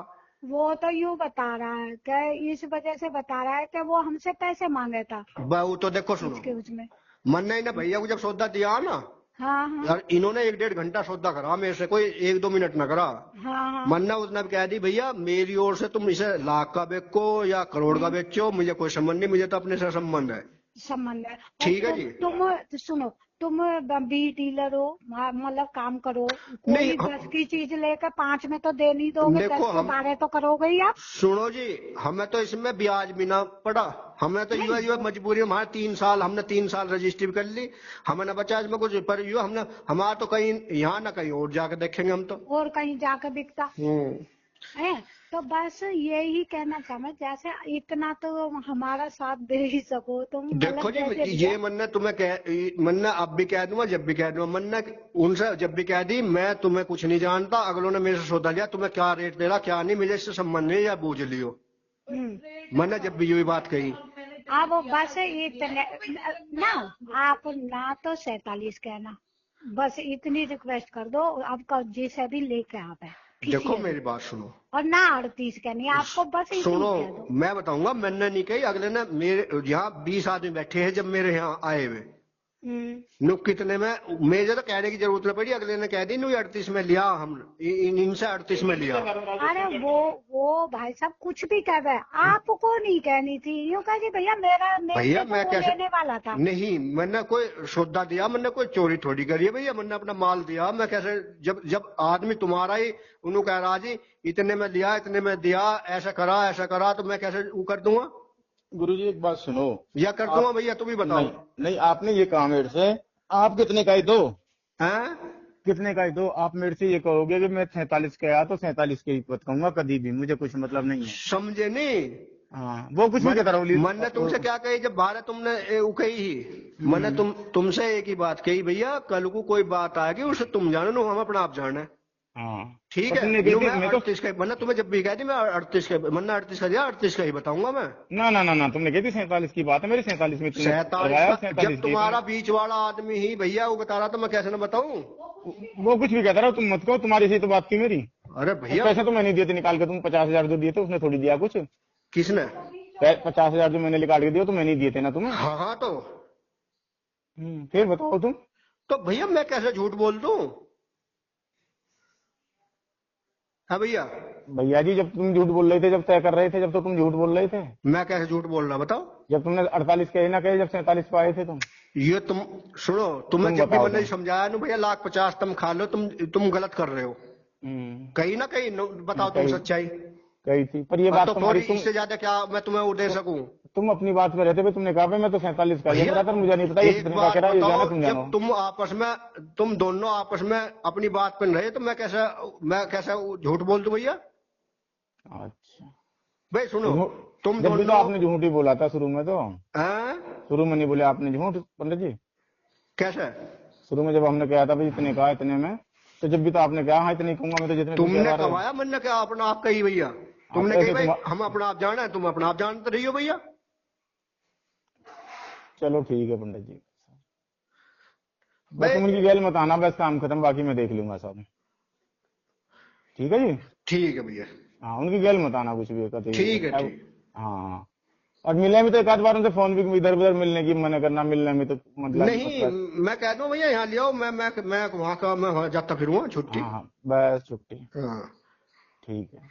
[SPEAKER 9] वो तो यूँ बता रहा है कि इस वजह से बता रहा है कि वो हमसे पैसे मांगे था
[SPEAKER 4] वो तो देखो सुनो,
[SPEAKER 9] उसमें।
[SPEAKER 4] मन नहीं ना भैया को जब सौदा दिया ना
[SPEAKER 9] हाँ हाँ
[SPEAKER 4] यार, इन्होंने 1-1.5 घंटा सौदा करा मेरे से, कोई 1-2 मिनट न करा।
[SPEAKER 9] हाँ हाँ
[SPEAKER 4] मन्ना उसने कह दी भैया मेरी ओर से तुम इसे लाख का बेचो या करोड़ का बेचो, मुझे कोई संबंध नहीं, मुझे तो अपने से संबंध है।
[SPEAKER 9] संबंध है। और
[SPEAKER 4] ठीक है जी।
[SPEAKER 9] तुम सुनो, तुम बी डीलर हो, मतलब काम करो, कोई
[SPEAKER 4] नहीं,
[SPEAKER 9] 10 की चीज लेकर 5 में तो दे नहीं दोगे,
[SPEAKER 4] देखो
[SPEAKER 9] 10 को 12 तो करोगे ही आप।
[SPEAKER 4] सुनो जी, हमें तो इसमें ब्याज भी ना पड़ा, हमें तो ये मजबूरी, हमारे 3 साल, हमने 3 साल रजिस्ट्री भी कर ली, हमें ना बचा इसमें कुछ, पर यो हमने, हमारा तो कहीं यहाँ ना कहीं और जाकर देखेंगे हम तो,
[SPEAKER 9] और कहीं जाकर बिकता है। तो बस यही कहना चाहना, जैसे इतना तो हमारा साथ दे ही सको तुम।
[SPEAKER 4] देखो जी, ये मन्ना तुम्हें मन्ना अब भी कह दूंगा, जब भी कह दूंगा, मन्ना उनसे जब भी कह दी, मैं तुम्हें कुछ नहीं जानता, अगलों ने मेरे से सौदा लिया, तुम्हें क्या रेट दे रहा क्या नहीं, मुझे इससे संबंध नहीं, या बूझ लियो। मैंने जब भी यही बात कही।
[SPEAKER 9] अब बस इतने ना, आप ना तो 47 कहना, बस इतनी रिक्वेस्ट कर दो, अब जिसे भी लेके आप है।
[SPEAKER 4] देखो मेरी बात सुनो,
[SPEAKER 9] और ना 38 कहनी आपको, बस इतनी
[SPEAKER 4] सुनो
[SPEAKER 9] कह दो।
[SPEAKER 4] मैं बताऊंगा, मैंने नहीं कही, अगले ने मेरे यहाँ 20 आदमी बैठे हैं जब मेरे यहाँ आए हुए, नु कितने में, मुझे तो कहने की जरूरत नहीं पड़ी, अगले ने कह दी नु 38 में लिया, हम इनसे 38 में लिया।
[SPEAKER 9] अरे वो भाई साहब कुछ भी कह रहे, आपको नहीं कहनी थी, यूँ कह जी भैया मेरा
[SPEAKER 4] भैया मैं कैसे
[SPEAKER 9] लेने वाला था।
[SPEAKER 4] नहीं, मैंने कोई सौदा दिया, मैंने कोई चोरी थोड़ी करी है भैया, मैंने अपना माल दिया, मैं कैसे, जब आदमी तुम्हारा ही उन्होंने कह रहा जी इतने में लिया इतने में दिया, ऐसा करा, तो मैं कैसे वो कर दूंगा।
[SPEAKER 7] गुरुजी एक बात सुनो,
[SPEAKER 4] या कर दूंगा भैया, तुम ही बताओ।
[SPEAKER 7] नहीं आपने ये कहा मेरे से, आप कितने का ही दो
[SPEAKER 4] हैं,
[SPEAKER 7] कितने का ही दो, आप मेरे से ये कहोगे कि मैं 47 का आया तो 47 के ही पत कहूंगा, कभी भी मुझे कुछ मतलब नहीं है।
[SPEAKER 4] समझे नहीं।
[SPEAKER 7] हाँ वो कुछ भी कहता रहा।
[SPEAKER 4] मैंने तुमसे क्या कही जब बारह तुमने वो कही ही, मैंने तुमसे एक ही बात कही भैया, कल को कोई बात आएगी उसे तुम जानो ना, हम अपना आप जाने।
[SPEAKER 7] हाँ
[SPEAKER 4] ठीक है, मैं 38 का, मैंने तुम्हें जब भी कह दी मैं 38 का, मैंने 38 का दिया, 38 का ही बताऊंगा मैं।
[SPEAKER 7] ना तुमने कही थी 47 की बात है, मेरी 47 में
[SPEAKER 4] 47 जब तुम्हारा बीच वाला आदमी ही भैया वो बता रहा था, मैं कैसे ना बताऊं।
[SPEAKER 7] वो कुछ भी कहता रहा, तुम मत कहो, तुम्हारी से तो बात की मेरी।
[SPEAKER 4] अरे भैया
[SPEAKER 7] पैसे तो मैंने दिए थे निकाल के, तुम 50,000 जो दिए थे उसने थोड़ी दिया कुछ।
[SPEAKER 4] किसने?
[SPEAKER 7] 50,000 जो मैंने निकाल के दिया तो मैंने दिए थे ना तुम्हें।
[SPEAKER 4] हाँ तो
[SPEAKER 7] फिर बताओ तुम।
[SPEAKER 4] तो भैया मैं कैसे झूठ बोल दूं? हाँ भैया
[SPEAKER 7] जी जब तुम झूठ बोल रहे थे, जब तय कर रहे थे, जब तो तुम झूठ बोल रहे थे।
[SPEAKER 4] मैं कैसे झूठ बोल रहा बताओ?
[SPEAKER 7] जब तुमने 48 कहे ना कहे, जब 47 को आए थे तुम।
[SPEAKER 4] ये तुम सुनो, तुम्हें जब भी मैंने समझाया ना भैया 1,50,000 तुम खा लो, तुम गलत कर रहे हो कहीं ना कहीं, बताओ तुम सच्चाई।
[SPEAKER 7] कही थी, पर ये बात
[SPEAKER 4] तो थोड़ी इससे ज्यादा क्या मैं तुम्हें वो दे सकूं?
[SPEAKER 7] तुम अपनी बात पे रहते, तुमने कहा भाई मैं तो 47 का
[SPEAKER 4] भैया,
[SPEAKER 7] रहा था, मुझे नहीं पता ये
[SPEAKER 4] एक
[SPEAKER 7] कितने का
[SPEAKER 4] बात
[SPEAKER 7] कह रहा है, ये
[SPEAKER 4] बताओ,
[SPEAKER 7] जानो तुम जानो।
[SPEAKER 4] जब तुम दोनों आपस में अपनी बात पे रहे तो मैं कैसा झूठ बोल दूं भैया?
[SPEAKER 7] अच्छा
[SPEAKER 4] भाई सुनो, तुम
[SPEAKER 7] जब भी तो
[SPEAKER 4] दोनों
[SPEAKER 7] आपने झूठ ही बोला था शुरू में, तो
[SPEAKER 4] हैं?
[SPEAKER 7] शुरू में नहीं बोले आपने झूठ पंडित जी?
[SPEAKER 4] कैसे?
[SPEAKER 7] शुरू में जब हमने कहा था भाई इतने कहा इतने में, तो जब भी तो आपने कहा हाँ इतने कहूंगा मैं तो जितने तुम कह
[SPEAKER 4] तुमने
[SPEAKER 7] रहे हो।
[SPEAKER 4] कमाया, मैंने क्या अपना आप कही भैया? तुमने
[SPEAKER 7] ऐसे
[SPEAKER 4] कही भाई
[SPEAKER 7] तुम-
[SPEAKER 4] हम अपना आप जाना है, तुम अपना आप जानते रही हो भैया।
[SPEAKER 7] चलो ठीक है पंडित जी, बस
[SPEAKER 4] भाई
[SPEAKER 7] तुम उनकी गैल मत आना, बस काम खत्म, बाकी मैं देख लूंगा सब। ठीक है जी?
[SPEAKER 4] ठीक है भैया,
[SPEAKER 7] हाँ उनकी गैल मत आना कुछ भी कतई।
[SPEAKER 4] ठीक है, ठीक।
[SPEAKER 7] हाँ और मिलने में तो एक आध बार उनसे फोन भी इधर उधर मिलने की मना करना, मिलने में तो मतलब
[SPEAKER 4] नहीं मैं कह दूं भैया यहाँ ले आओ, मैं वहाँ का मैं जाता फिरूंगा छुट्टी।
[SPEAKER 7] हाँ हाँ बस छुट्टी,
[SPEAKER 4] हाँ
[SPEAKER 7] ठीक है।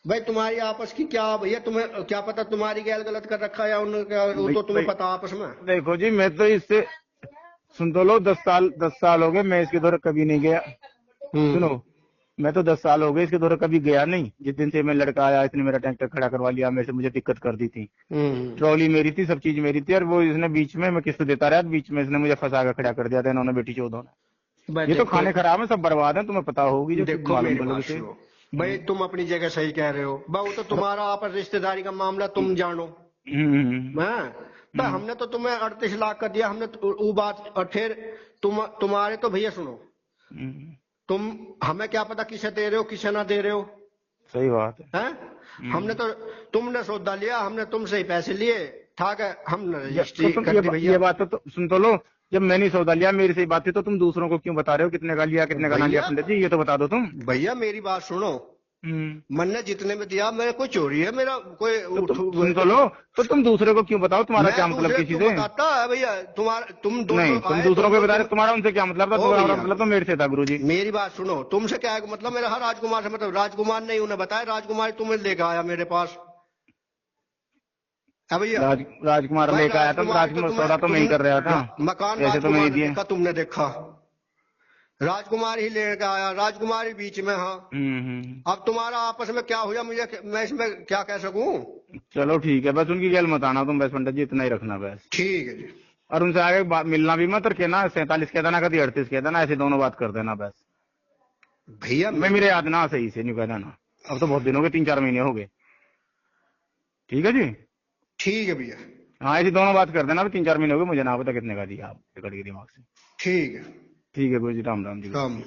[SPEAKER 4] भाई तुम्हारी आपस की क्या भैया, तुम्हें क्या पता तुम्हारी गैल गलत कर रखा है या उनका, वो तो तुम्हें पता आपस में।
[SPEAKER 7] देखो जी मैं तो इससे सुन तो लो 10 साल हो गए मैं इसके दौरे कभी नहीं गया। सुनो मैं तो 10 साल हो गए इसके दौरे कभी गया नहीं। जिस दिन से मैं लड़का आया इसने मेरा ट्रैक्टर खड़ा करवा लिया, मेरे से मुझे दिक्कत कर दी थी। ट्रॉली मेरी थी, सब चीज मेरी थी, और वो इसने बीच में, मैं किस्त देता रहा, बीच में इसने मुझे फंसा कर खड़ा कर दिया था इन्होंने बेटी चौधों ने। ये तो खाने खराब है, सब बर्बाद है, तुम्हें पता होगी। जो
[SPEAKER 4] देखो मेरी बात सुनो भाई, तुम अपनी जगह सही कह रहे हो, वो तो तुम्हारा आपस रिश्तेदारी का मामला तुम जानो। भाई हमने तो तुम्हें 38 लाख का दिया, हमने वो बात, और फिर तुम्हारे तो भैया सुनो, तुम हमें क्या पता किसे दे रहे हो किसे ना दे रहे हो।
[SPEAKER 7] सही बात है।
[SPEAKER 4] हमने तो, तुमने सौदा लिया, हमने तुमसे ही पैसे लिए, था क्या हमने रजिस्ट्री
[SPEAKER 7] तो
[SPEAKER 4] कर दी भैया।
[SPEAKER 7] ये बात तो सुन तो लो, जब मैंने सौदा लिया मेरी सही बात थी, तो तुम दूसरों को क्यों बता रहे हो कितने का लिया कितने का ना लिया? पंडित जी ये तो बता दो तुम।
[SPEAKER 4] भैया मेरी बात सुनो, मैंने जितने में दिया, मेरे कोई चोरी है, मेरा कोई
[SPEAKER 7] सुन तो लो, तो तुम दूसरे को क्यों बताओ? तुम्हारा क्या मतलब किसी से?
[SPEAKER 4] बताता है भैया, तुम
[SPEAKER 7] नहीं, तुम दूसरों को बता रहे, तुम्हारा उनसे क्या मतलब था? तुम्हारा मतलब तो मेरे से था गुरुजी।
[SPEAKER 4] मेरी बात सुनो, तुमसे क्या है मतलब? मेरा राजकुमार से मतलब, राजकुमार नहीं उन्हें बताया, राजकुमार तुम्हें लेकर आया मेरे पास। भैया
[SPEAKER 7] राजकुमार लेकर आया था, राजकुमार सौदा तो मैं ही कर रहा था,
[SPEAKER 4] मकान
[SPEAKER 7] ऐसे तो नहीं दिए।
[SPEAKER 4] तुमने देखा, राजकुमार ही लेकर आया, राजकुमार ही बीच में। हाँ अब तुम्हारा आपस में क्या हुआ, मैं इसमें क्या कह सकूं?
[SPEAKER 7] चलो ठीक है, बस उनकी गैल मत आना तुम, बस पंडित जी इतना ही रखना बस।
[SPEAKER 4] ठीक है जी।
[SPEAKER 7] और उनसे आगे मिलना भी मत, और कहना 47 कह देना, कभी 38 कह देना, ऐसे दोनों बात कर देना बस
[SPEAKER 4] भैया।
[SPEAKER 7] मैं मेरे याद ना सही से नहीं कह देना, अब तो बहुत दिन हो गए, 3-4 महीने हो गए। ठीक है जी?
[SPEAKER 4] ठीक है भैया।
[SPEAKER 7] हाँ ऐसी दोनों बात कर देना, 3-4 महीने हो गए, मुझे ना पता कितने का दिया आप, दिमाग से।
[SPEAKER 4] ठीक है
[SPEAKER 7] ठीक है गुरु जी, राम राम जी।
[SPEAKER 4] राम।